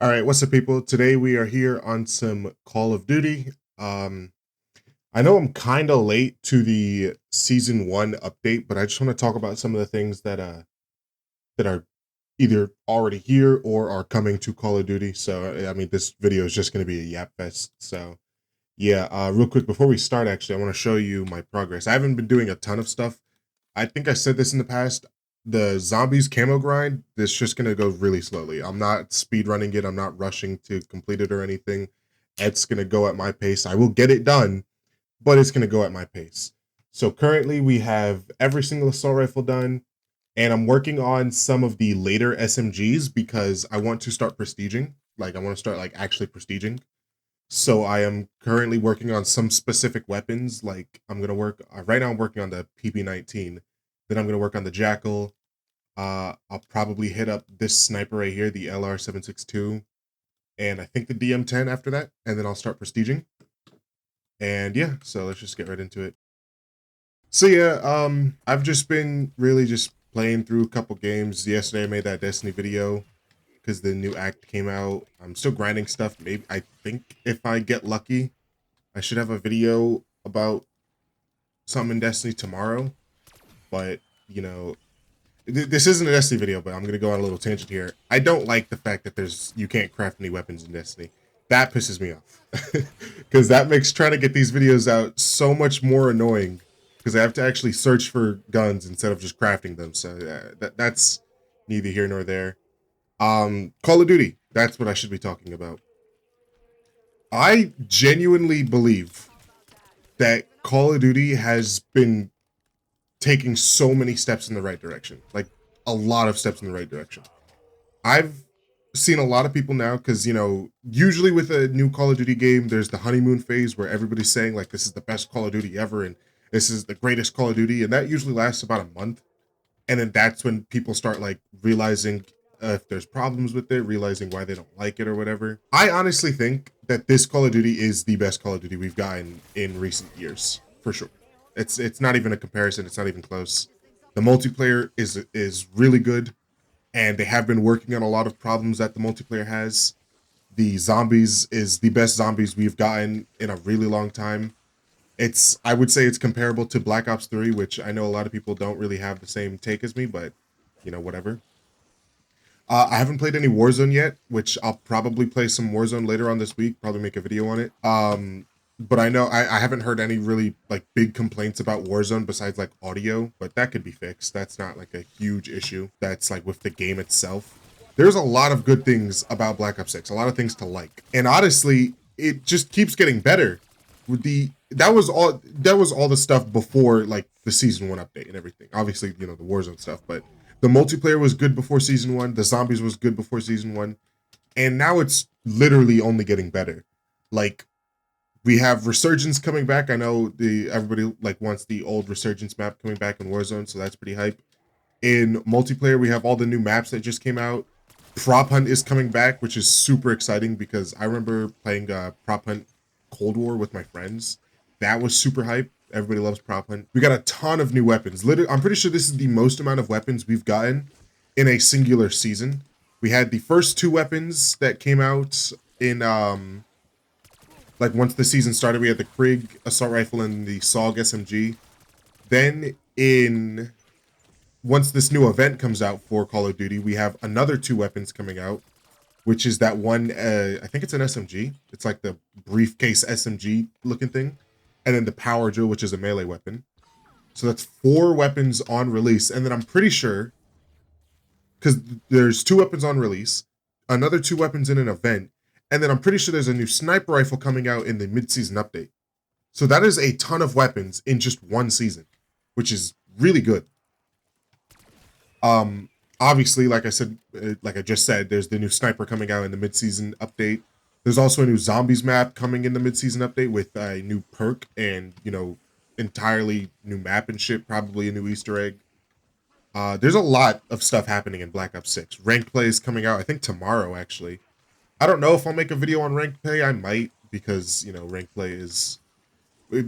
All right, what's up, people? Today we are here on some Call of Duty. Um, I know I'm kind of late to the season one update, but I just want to talk about some of the things that are either already here or are coming to Call of Duty. So, I mean, this video is just going to be a yap fest. So, yeah, real quick before we start, actually, I want to show you my progress. I haven't been doing a ton of stuff. I think I said this in the past. The zombies camo grind, it's just gonna go really slowly. I'm not speed running it. I'm not rushing to complete it or anything. It's gonna go at my pace. I will get it done, but it's gonna go at my pace. So currently we have every single assault rifle done, and I'm working on some of the later SMGs because I want to start prestiging. Like I want to start like actually prestiging. So I am currently working on some specific weapons. Like I'm gonna work right now. I'm working on the PP19. Then I'm gonna work on the Jackal. I'll probably hit up this sniper right here, the LR762, and I think the DM10 after that, and then I'll start prestiging. And yeah, so let's just get right into it. So yeah, I've just been really just playing through a couple games. Yesterday I made that Destiny video because the new act came out. I'm still grinding stuff. Maybe I think if I get lucky, I should have a video about something in Destiny tomorrow. But you know, this isn't a Destiny video, but I'm gonna go on a little tangent here. I don't like the fact that you can't craft any weapons in Destiny. That pisses me off because that makes trying to get these videos out so much more annoying because I have to actually search for guns instead of just crafting them. So that's neither here nor there. Call of Duty. That's what I should be talking about. I genuinely believe that Call of Duty has been taking so many steps in the right direction. Like a lot of steps in the right direction. I've seen a lot of people now because usually with a new Call of Duty game, there's the honeymoon phase where everybody's saying like this is the best Call of Duty ever and this is the greatest Call of Duty, and that usually lasts about a month, and then that's when people start like realizing if there's problems with it, realizing why they don't like it or whatever. I honestly think that this Call of Duty is the best Call of Duty we've gotten in recent years, for sure. It's not even a comparison. It's not even close. The multiplayer is really good, and they have been working on a lot of problems that the multiplayer has. The zombies is the best zombies we've gotten in a really long time. I would say it's comparable to Black Ops 3, which I know a lot of people don't really have the same take as me, but whatever. I haven't played any Warzone yet, which I'll probably play some Warzone later on this week, probably make a video on it. But I know I haven't heard any really like big complaints about Warzone besides like audio, but that could be fixed. That's not like a huge issue. That's like with the game itself. There's a lot of good things about Black Ops 6, a lot of things to like. And honestly, it just keeps getting better. With the that was all the stuff before like the season 1 update and everything. Obviously, the Warzone stuff, but the multiplayer was good before season 1, the zombies was good before season 1, and now it's literally only getting better. Like we have Resurgence coming back. I know the everybody like wants the old Resurgence map coming back in Warzone, so that's pretty hype. In multiplayer, we have all the new maps that just came out. Prop Hunt is coming back, which is super exciting because I remember playing Prop Hunt Cold War with my friends. That was super hype. Everybody loves Prop Hunt. We got a ton of new weapons. Literally, I'm pretty sure this is the most amount of weapons we've gotten in a singular season. We had the first two weapons that came out in like once the season started. We had the Krieg assault rifle and the SOG SMG. Then in once this new event comes out for Call of Duty, we have another two weapons coming out, which is that one. I think it's an SMG. It's like the briefcase SMG looking thing, and then the power drill, which is a melee weapon. So that's four weapons on release, and then I'm pretty sure because there's two weapons on release, another two weapons in an event, and then I'm pretty sure there's a new sniper rifle coming out in the mid-season update. So that is a ton of weapons in just one season, which is really good. Um, Obviously, like I said, like I just said, there's the new sniper coming out in the mid-season update. There's also a new zombies map coming in the mid-season update with a new perk and entirely new map and shit. Probably a new Easter egg. There's a lot of stuff happening in Black Ops 6. Ranked play is coming out, I think tomorrow actually. I don't know if I'll make a video on ranked play. I might because ranked play is me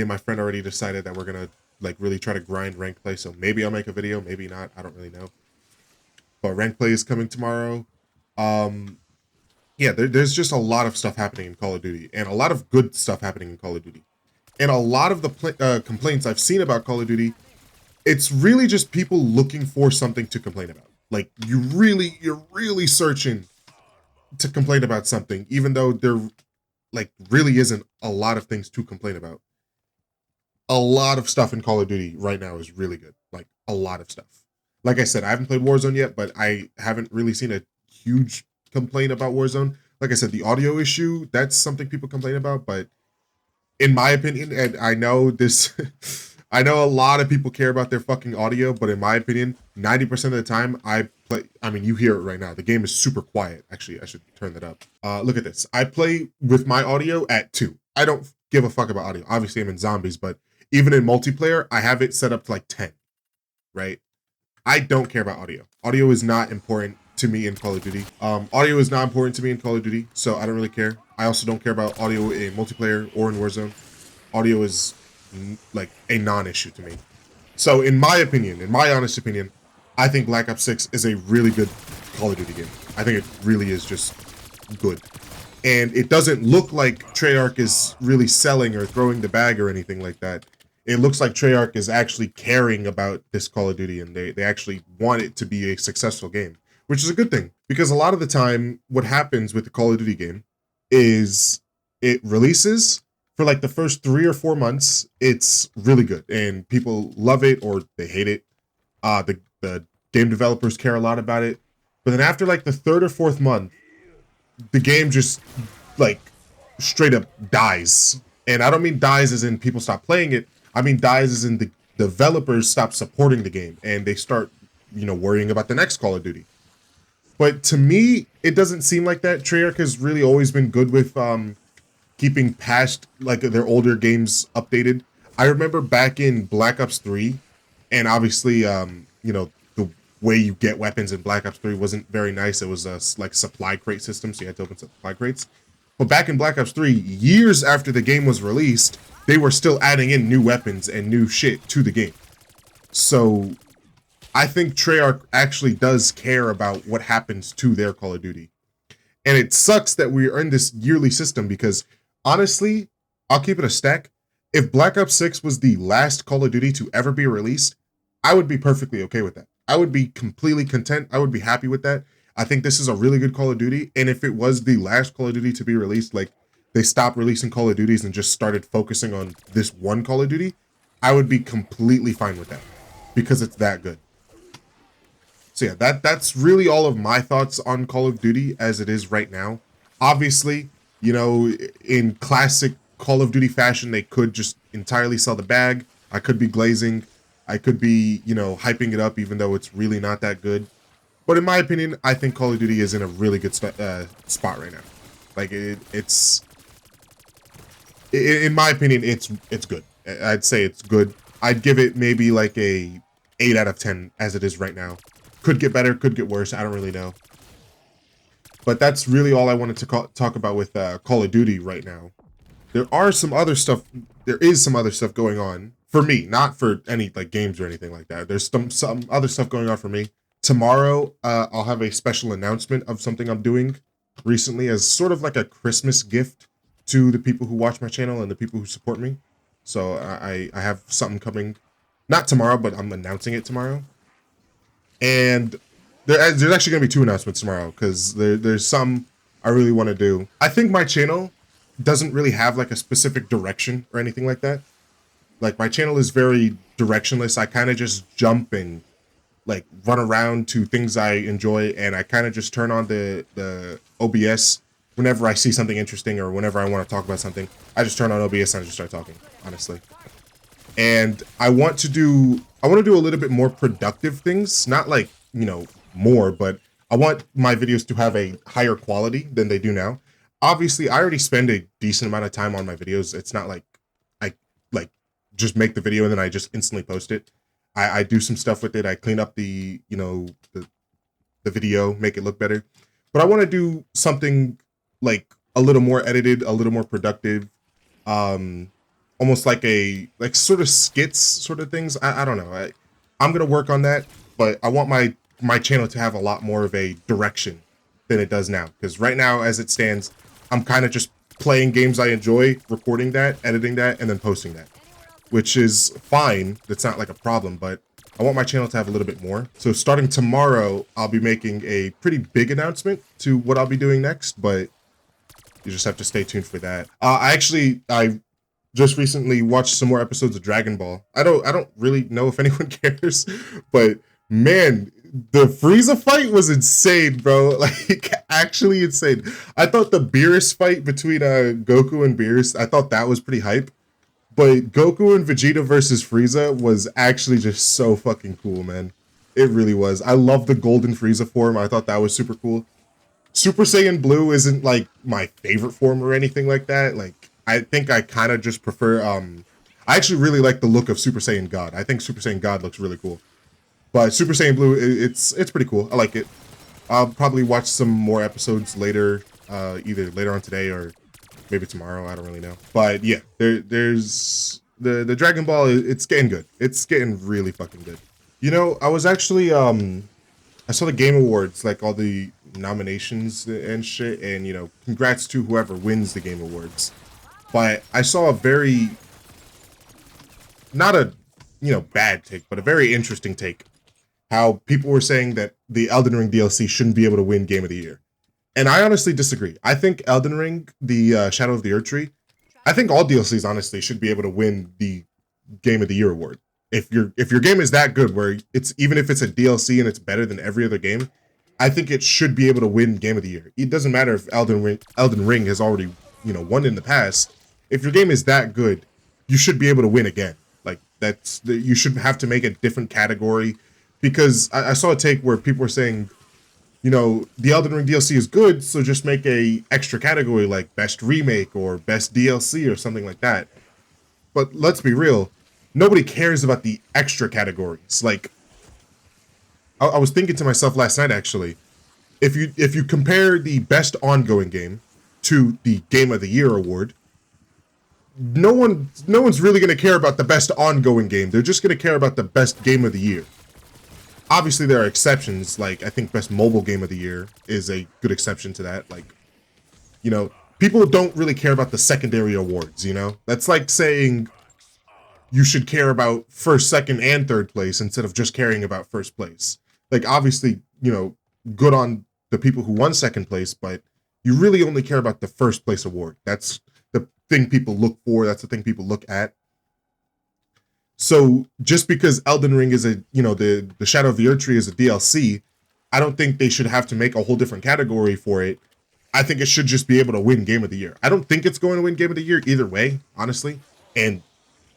and my friend already decided that we're gonna like really try to grind ranked play. So maybe I'll make a video, maybe not. I don't really know. But ranked play is coming tomorrow. Um, Yeah, there's just a lot of stuff happening in Call of Duty, and a lot of good stuff happening in Call of Duty. And a lot of the complaints I've seen about Call of Duty, it's really just people looking for something to complain about. Like you're really searching to complain about something, even though there like really isn't a lot of things to complain about. A lot of stuff in Call of Duty right now is really good. Like a lot of stuff. Like I said, I haven't played Warzone yet, but I haven't really seen a huge complaint about Warzone. Like I said, the audio issue, that's something people complain about, but in my opinion, and I know this I know a lot of people care about their fucking audio, but in my opinion, 90% of the time I mean, you hear it right now. The game is super quiet. Actually, I should turn that up. Look at this. I play with my audio at 2. I don't give a fuck about audio. Obviously, I'm in zombies, but even in multiplayer, I have it set up to like 10, right? I don't care about audio. Audio is not important to me in Call of Duty. Audio is not important to me in Call of Duty, so I don't really care. I also don't care about audio in multiplayer or in Warzone. Audio is like a non-issue to me. So in my opinion, in my honest opinion, I think Black Ops 6 is a really good Call of Duty game. I think it really is just good. And it doesn't look like Treyarch is really selling or throwing the bag or anything like that. It looks like Treyarch is actually caring about this Call of Duty, and they actually want it to be a successful game, which is a good thing. Because a lot of the time, what happens with the Call of Duty game is it releases for like the first 3 or 4 months, it's really good, and people love it or they hate it. The game developers care a lot about it, but then after like the third or fourth month, the game just like straight up dies. And I don't mean dies as in people stop playing it. I mean dies as in the developers stop supporting the game and they start, worrying about the next Call of Duty. But to me, it doesn't seem like that. Treyarch has really always been good with keeping past like their older games updated. I remember back in Black Ops 3, and obviously, the way you get weapons in Black Ops 3 wasn't very nice. It was a like supply crate system, so you had to open supply crates. But back in Black Ops 3, years after the game was released, they were still adding in new weapons and new shit to the game. So I think Treyarch actually does care about what happens to their Call of Duty. And it sucks that we are in this yearly system because honestly, I'll keep it a stack. If Black Ops 6 was the last Call of Duty to ever be released, I would be perfectly okay with that. I would be completely content. I would be happy with that. I think this is a really good Call of Duty. And if it was the last Call of Duty to be released, like they stopped releasing Call of Duties and just started focusing on this one Call of Duty, I would be completely fine with that because it's that good. So yeah, that's really all of my thoughts on Call of Duty as it is right now. Obviously, in classic Call of Duty fashion, they could just entirely sell the bag. I could be glazing. I could be, hyping it up even though it's really not that good. But in my opinion, I think Call of Duty is in a really good spot right now. Like in my opinion, it's good. I'd say it's good. I'd give it maybe like a 8 out of 10 as it is right now. Could get better, could get worse. I don't really know. But that's really all I wanted to talk about with Call of Duty right now. There are some other stuff. There is some other stuff going on for me, not for any like games or anything like that. There's some other stuff going on for me. Tomorrow, I'll have a special announcement of something I'm doing recently as sort of like a Christmas gift to the people who watch my channel and the people who support me. So I have something coming, not tomorrow, but I'm announcing it tomorrow. And there's actually going to be 2 announcements tomorrow because there's some I really want to do. I think my channel doesn't really have like a specific direction or anything like that. Like my channel is very directionless. I kind of just jump and like run around to things I enjoy, and I kind of just turn on the OBS whenever I see something interesting or whenever I want to talk about something. I just turn on OBS and I just start talking, honestly. And I want to do a little bit more productive things, not like, more, but I want my videos to have a higher quality than they do now. Obviously, I already spend a decent amount of time on my videos. It's not like I like just make the video and then I just instantly post it. I do some stuff with it. I clean up the video, make it look better. But I want to do something like a little more edited, a little more productive. Um Almost like sort of skits sort of things. I don't know. I'm gonna work on that, but I want my channel to have a lot more of a direction than it does now. Because right now, as it stands, I'm kind of just playing games I enjoy, recording that, editing that, and then posting that, which is fine. That's not like a problem, but I want my channel to have a little bit more. So starting tomorrow, I'll be making a pretty big announcement to what I'll be doing next, but you just have to stay tuned for that. I just recently watched some more episodes of Dragon Ball. I don't really know if anyone cares, but man, the Frieza fight was insane, bro. Like, actually insane. I thought the Beerus fight between Goku and Beerus, I thought that was pretty hype. But Goku and Vegeta versus Frieza was actually just so fucking cool, man. It really was. I love the golden Frieza form. I thought that was super cool. Super Saiyan Blue isn't like my favorite form or anything like that. Like, I think I kind of just prefer I actually really like the look of Super Saiyan God. I think Super Saiyan God looks really cool. But Super Saiyan Blue, it's pretty cool. I like it. I'll probably watch some more episodes later, either later on today or maybe tomorrow. I don't really know. But yeah, there's the Dragon Ball. It's getting good. It's getting really fucking good. You know, I was actually I saw the Game Awards, like all the nominations and shit, and you know, congrats to whoever wins the Game Awards. But I saw a very, not a, you know, bad take, but a very interesting take. How people were saying that the Elden Ring DLC shouldn't be able to win Game of the Year. And I honestly disagree. I think Elden Ring, the Shadow of the Erdtree, I think all DLCs honestly should be able to win the Game of the Year award. If your game is that good, where it's even if it's a DLC and it's better than every other game, I think it should be able to win Game of the Year. It doesn't matter if Elden Ring has already, you know, won in the past. If your game is that good, you should be able to win again. Like you shouldn't have to make a different category, because I saw a take where people were saying, you know, the Elden Ring DLC is good, so just make a extra category like best remake or best DLC or something like that. But let's be real, nobody cares about the extra categories. Like, I was thinking to myself last night, actually, if you compare the best ongoing game to the Game of the Year award, no one's really going to care about the best ongoing game. They're just going to care about the best Game of the Year. Obviously, there are exceptions. Like, I think best mobile game of the year is a good exception to that. Like, you know, people don't really care about the secondary awards, you know? That's like saying you should care about first, second, and third place instead of just caring about first place. Like, obviously, you know, good on the people who won second place, but you really only care about the first place award. That's the thing people look for. That's the thing people look at. So just because Elden Ring is a, you know, the Shadow of the Erdtree is a DLC, I don't think they should have to make a whole different category for it. I think it should just be able to win Game of the Year. I don't think it's going to win Game of the Year either way, honestly. And,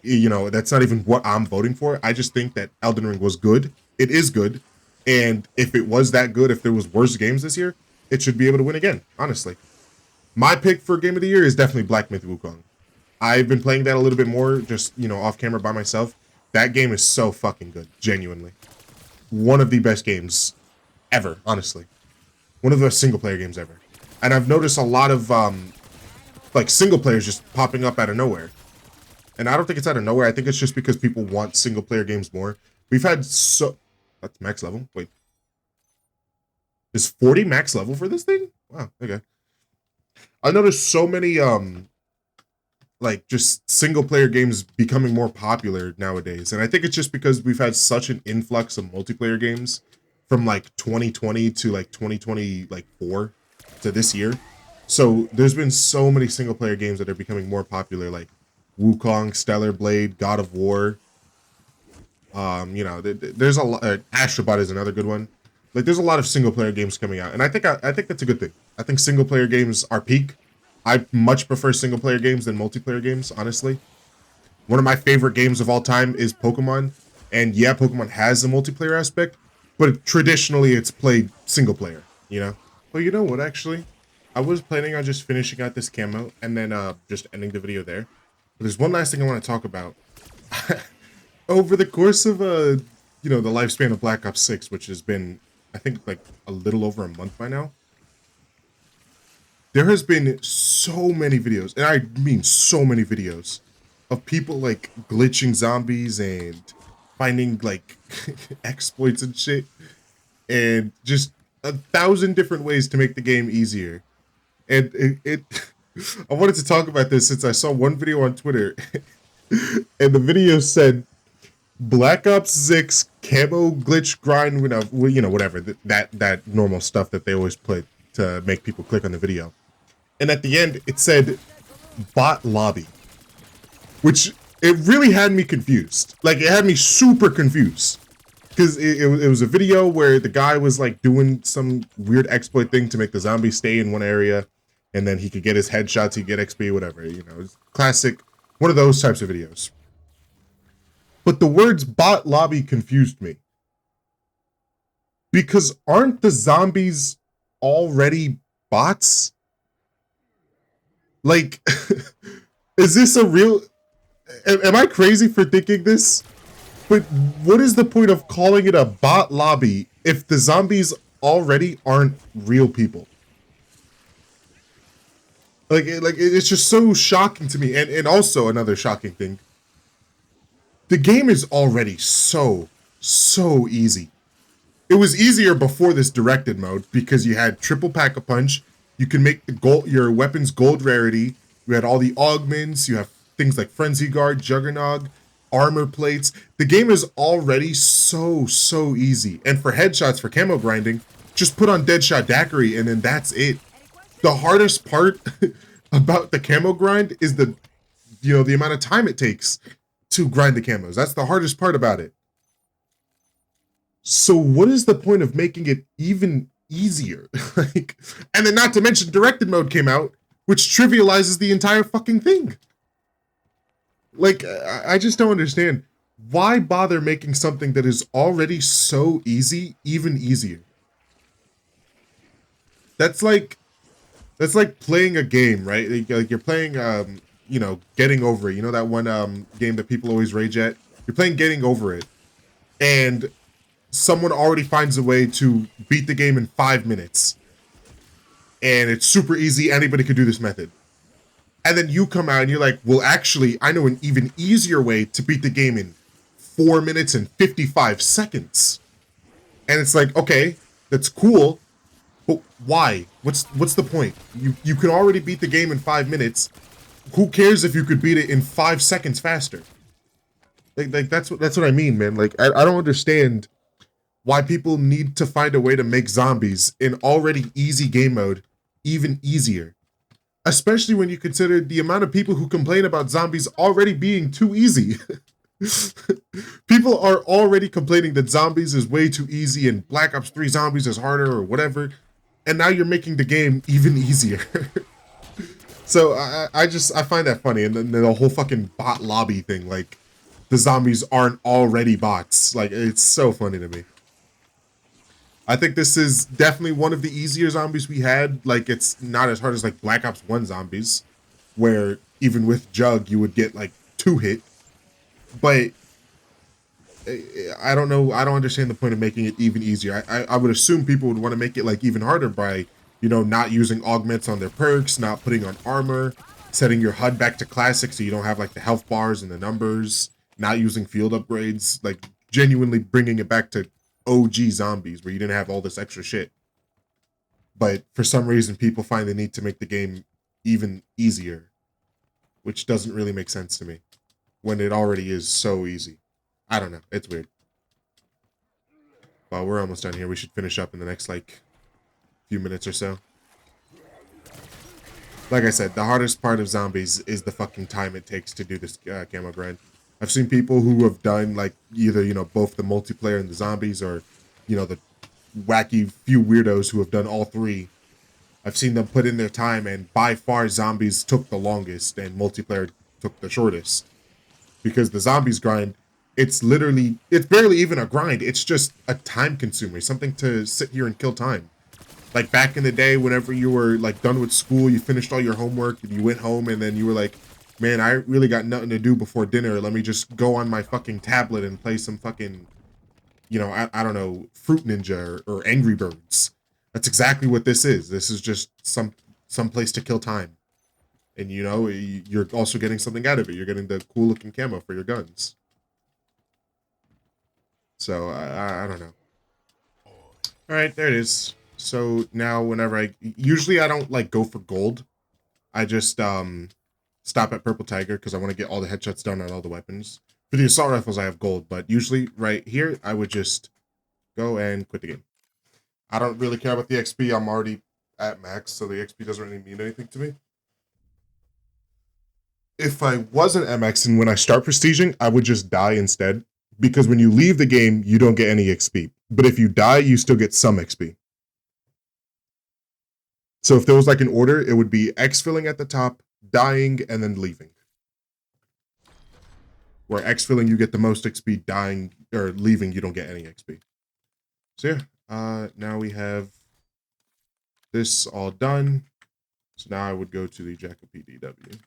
you know, that's not even what I'm voting for. I just think that Elden Ring was good. It is good. And if it was that good, if there was worse games this year, it should be able to win again, honestly. My pick for Game of the Year is definitely Black Myth Wukong. I've been playing that a little bit more, just, you know, off camera by myself. That game is so fucking good, genuinely. One of the best games ever, honestly. One of the single player games ever. And I've noticed a lot of, like, single players just popping up out of nowhere. And I don't think it's out of nowhere. I think it's just because people want single player games more. We've had that's max level? Wait. Is 40 max level for this thing? Wow, okay. I noticed so many, like just single player games becoming more popular nowadays. And I think it's just because we've had such an influx of multiplayer games from like 2020 to like 2020, like 4 to this year. So there's been so many single player games that are becoming more popular, like Wukong, Stellar Blade, God of War. You know, there's a lot. Astrobot is another good one. Like, there's a lot of single player games coming out, and I think that's a good thing. I think single player games are peak. I much prefer single player games than multiplayer games, honestly. One of my favorite games of all time is Pokemon. And yeah, Pokemon has a multiplayer aspect, but traditionally it's played single player, you know? Well, you know what, actually? I was planning on just finishing out this camo and then just ending the video there. But there's one last thing I want to talk about. Over the course of, you know, the lifespan of Black Ops 6, which has been, I think, like a little over a month by now, there has been so many videos, and I mean so many videos, of people like glitching zombies and finding like exploits and shit, and just 1,000 different ways to make the game easier. And I wanted to talk about this since I saw one video on Twitter, and the video said Black Ops 6 camo glitch grind, whatever that normal stuff that they always put to make people click on the video. And at the end, it said bot lobby, which it really had me confused. Like, it had me super confused. Because it was a video where the guy was like doing some weird exploit thing to make the zombie stay in one area, and then he could get his headshots, he'd get XP, whatever. It's classic, one of those types of videos. But the words bot lobby confused me. Because aren't the zombies already bots? Like, is this a real... Am I crazy for thinking this? But what is the point of calling it a bot lobby if the zombies already aren't real people? Like it's just so shocking to me. And also another shocking thing. The game is already so easy. It was easier before this directed mode because you had triple pack-a-punch. You can make your weapons gold rarity. You had all the augments. You have things like Frenzy Guard, Juggernog, armor plates. The game is already so easy. And for headshots, for camo grinding, just put on Deadshot Daiquiri and then that's it. The hardest part about the camo grind is the amount of time it takes to grind the camos. That's the hardest part about it. So what is the point of making it even easier? And then not to mention directed mode came out, which trivializes the entire fucking thing. Like, I just don't understand. Why bother making something that is already so easy even easier? That's like playing a game, right? Like you're playing, Getting Over It. You know that one game that people always rage at? You're playing Getting Over It, and someone already finds a way to beat the game in 5 minutes. And it's super easy. Anybody could do this method. And then you come out and you're like, well, actually, I know an even easier way to beat the game in 4 minutes and 55 seconds. And it's like, okay, that's cool, but why? What's the point? You can already beat the game in 5 minutes. Who cares if you could beat it in 5 seconds faster? Like that's what I mean, man. Like, I don't understand why people need to find a way to make zombies in already easy game mode even easier. Especially when you consider the amount of people who complain about zombies already being too easy. People are already complaining that zombies is way too easy and Black Ops 3 zombies is harder or whatever. And now you're making the game even easier. So I find that funny. And then the whole fucking bot lobby thing, like the zombies aren't already bots. Like, it's so funny to me. I think this is definitely one of the easier zombies we had. Like, it's not as hard as like Black Ops 1 zombies, where even with Jug you would get like 2 hit. But I don't know. I don't understand the point of making it even easier. I would assume people would want to make it like even harder by, not using augments on their perks, not putting on armor, setting your HUD back to classic so you don't have like the health bars and the numbers, not using field upgrades, like genuinely bringing it back to OG zombies where you didn't have all this extra shit. But for some reason, people find the need to make the game even easier, which doesn't really make sense to me when it already is so easy. I don't know. It's weird. Well, we're almost done here. We should finish up in the next, few minutes or so. Like I said, the hardest part of zombies is the fucking time it takes to do this camo grind. I've seen people who have done, either, both the multiplayer and the zombies or, the wacky few weirdos who have done all three. I've seen them put in their time, and by far zombies took the longest and multiplayer took the shortest. Because the zombies grind, it's barely even a grind. It's just a time consumer, something to sit here and kill time. Like back in the day, whenever you were done with school, you finished all your homework and you went home and then you were like, man, I really got nothing to do before dinner. Let me just go on my fucking tablet and play some fucking, I don't know, Fruit Ninja or Angry Birds. That's exactly what this is. This is just some place to kill time. And you're also getting something out of it. You're getting the cool looking camo for your guns. So I don't know. All right, there it is. So now whenever usually I don't like go for gold. I just stop at purple tiger because I want to get all the headshots done on all the weapons. For the assault rifles, I have gold, but usually right here, I would just go and quit the game. I don't really care about the XP. I'm already at max, so the XP doesn't really mean anything to me. If I wasn't at max and when I start prestiging, I would just die instead. Because when you leave the game, you don't get any XP. But if you die, you still get some XP. So if there was like an order, it would be exfilling at the top, dying, and then leaving. Where exfilling, you get the most XP, dying, or leaving, you don't get any XP. So yeah, now we have this all done. So now I would go to the Jack of PDW.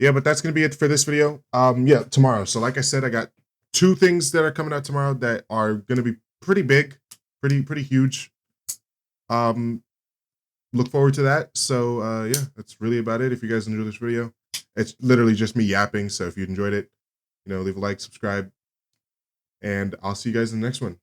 Yeah, but that's gonna be it for this video. Yeah, tomorrow. So like I said, I got 2 things that are coming out tomorrow that are gonna be pretty big, pretty huge. Look forward to that. So yeah, that's really about it. If you guys enjoyed this video, it's literally just me yapping. So if you enjoyed it, leave a like, subscribe, and I'll see you guys in the next one.